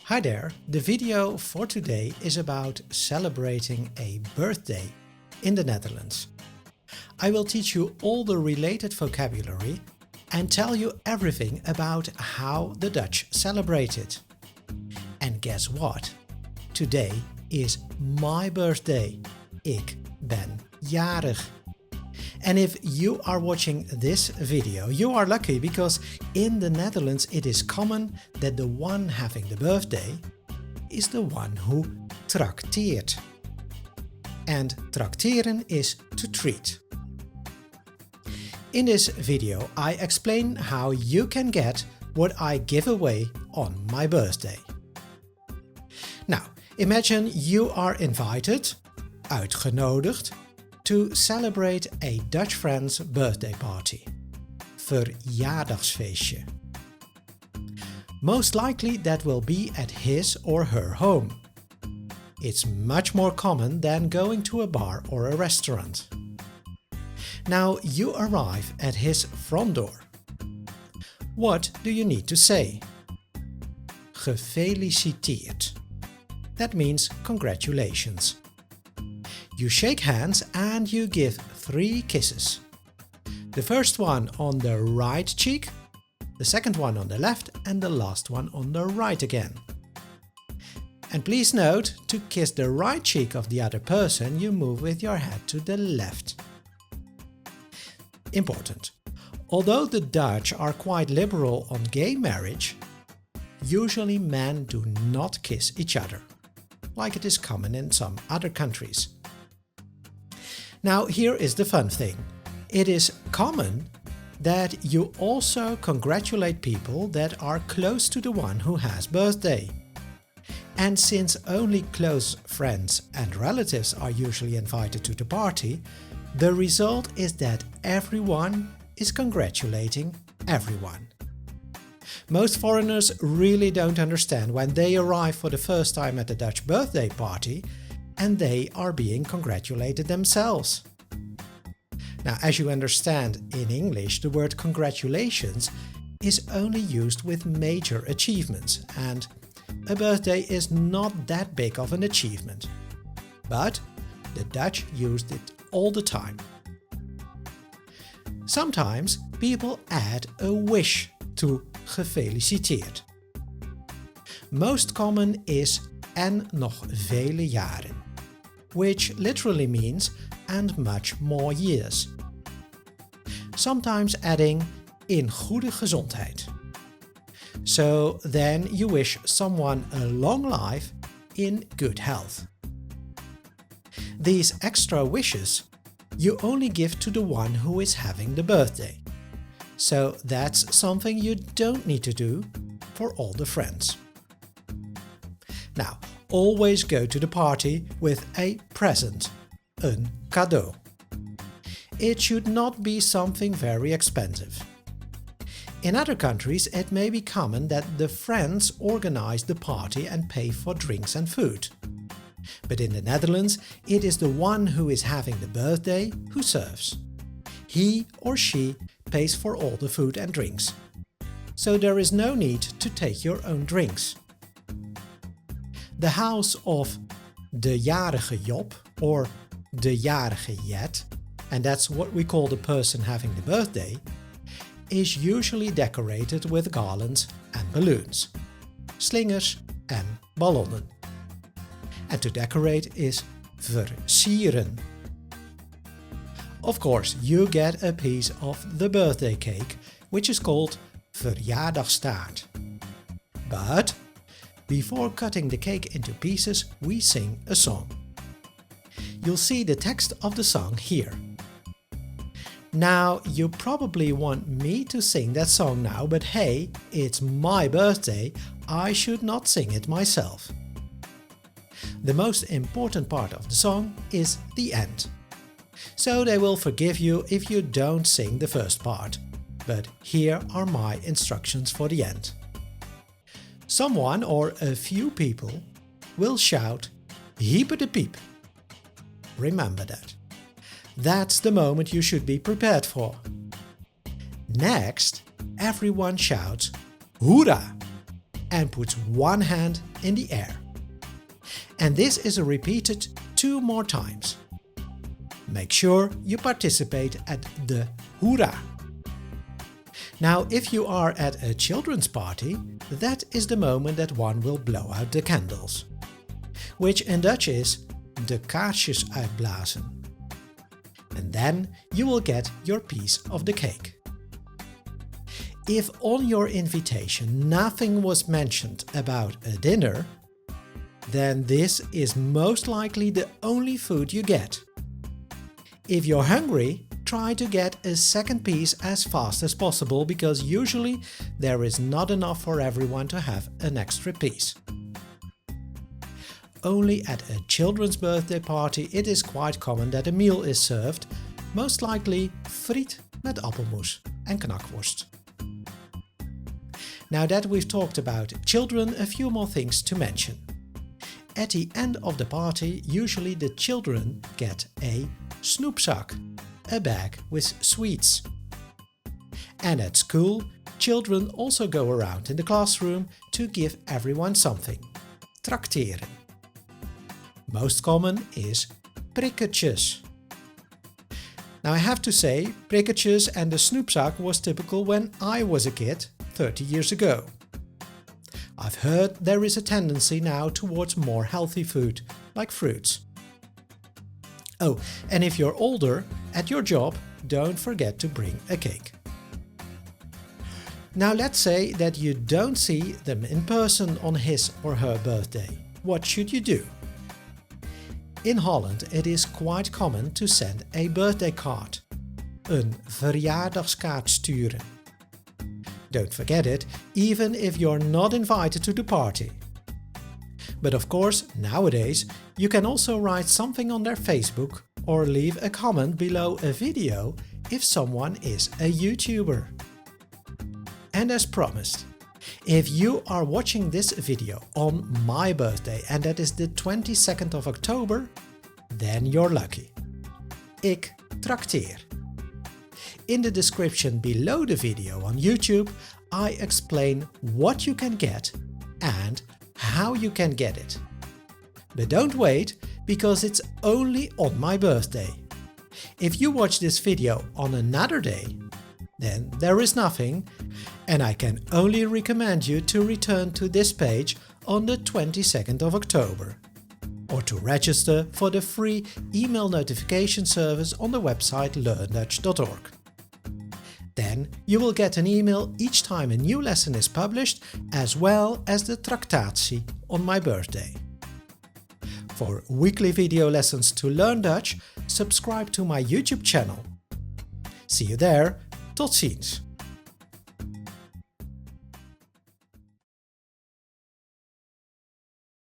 Hi there, the video for today is about celebrating a birthday in the Netherlands. I will teach you all the related vocabulary and tell you everything about how the Dutch celebrate it. And guess what? Today is my birthday. Ik ben jarig. And if you are watching this video, you are lucky because in the Netherlands it is common that the one having the birthday is the one who trakteert. And trakteren is to treat. In this video I explain how you can get what I give away on my birthday. Now, imagine you are invited, uitgenodigd, to celebrate a Dutch friend's birthday party. Verjaardagsfeestje. Most likely that will be at his or her home. It's much more common than going to a bar or a restaurant. Now you arrive at his front door. What do you need to say? Gefeliciteerd. That means congratulations. You shake hands and you give 3 kisses. The first one on the right cheek, the second one on the left and the last one on the right again. And please note, to kiss the right cheek of the other person, you move with your head to the left. Important. Although the Dutch are quite liberal on gay marriage, usually men do not kiss each other, like it is common in some other countries. Now here is the fun thing. It is common that you also congratulate people that are close to the one who has birthday. And since only close friends and relatives are usually invited to the party, the result is that everyone is congratulating everyone. Most foreigners really don't understand when they arrive for the first time at the Dutch birthday party and they are being congratulated themselves. Now, as you understand, in English the word congratulations is only used with major achievements, and a birthday is not that big of an achievement. But the Dutch used it all the time. Sometimes people add a wish to gefeliciteerd. Most common is en nog vele jaren, which literally means and much more years. Sometimes adding in goede gezondheid. So then you wish someone a long life in good health. These extra wishes you only give to the one who is having the birthday. So that's something you don't need to do for all the friends. Now, always go to the party with a present, een cadeau. It should not be something very expensive. In other countries it may be common that the friends organize the party and pay for drinks and food. But in the Netherlands it is the one who is having the birthday who serves. He or she pays for all the food and drinks. So there is no need to take your own drinks. The house of de jarige Job or de jarige Jet, and that's what we call the person having the birthday, is usually decorated with garlands and balloons, slingers en ballonnen. And to decorate is versieren. Of course, you get a piece of the birthday cake, which is called verjaardagstaart. But before cutting the cake into pieces, we sing a song. You'll see the text of the song here. Now, you probably want me to sing that song now, but hey, it's my birthday, I should not sing it myself. The most important part of the song is the end. So they will forgive you if you don't sing the first part. But here are my instructions for the end. Someone or a few people will shout "Hyper de piep." Remember that. That's the moment you should be prepared for. Next, everyone shouts "Hoera!" and puts one hand in the air. And this is repeated 2 more times. Make sure you participate at the hoera. Now, if you are at a children's party, that is the moment that one will blow out the candles, which in Dutch is de kaarsjes uitblazen. And then you will get your piece of the cake. If on your invitation nothing was mentioned about a dinner, then this is most likely the only food you get. If you're hungry, try to get a second piece as fast as possible, because usually there is not enough for everyone to have an extra piece. Only at a children's birthday party it is quite common that a meal is served, most likely friet met appelmoes and knakworst. Now that we've talked about children, a few more things to mention. At the end of the party, usually the children get a snoepzak, a bag with sweets. And at school, children also go around in the classroom to give everyone something, trakteren. Most common is prikketjes. Now I have to say, prikketjes and the snoepzak was typical when I was a kid 30 years ago. I've heard there is a tendency now towards more healthy food, like fruits. Oh, and if you're older, at your job, don't forget to bring a cake. Now let's say that you don't see them in person on his or her birthday. What should you do? In Holland it is quite common to send a birthday card, een verjaardagskaart sturen. Don't forget it, even if you're not invited to the party. But of course, nowadays, you can also write something on their Facebook or leave a comment below a video if someone is a YouTuber. And as promised, if you are watching this video on my birthday and that is the 22nd of October, then you're lucky. Ik trakteer. In the description below the video on YouTube, I explain what you can get and how you can get it. But don't wait, because it's only on my birthday. If you watch this video on another day, then there is nothing, and I can only recommend you to return to this page on the 22nd of October, or to register for the free email notification service on the website learndutch.org. Then you will get an email each time a new lesson is published, as well as the tractatie on my birthday. For weekly video lessons to learn Dutch, subscribe to my YouTube channel. See you there, tot ziens!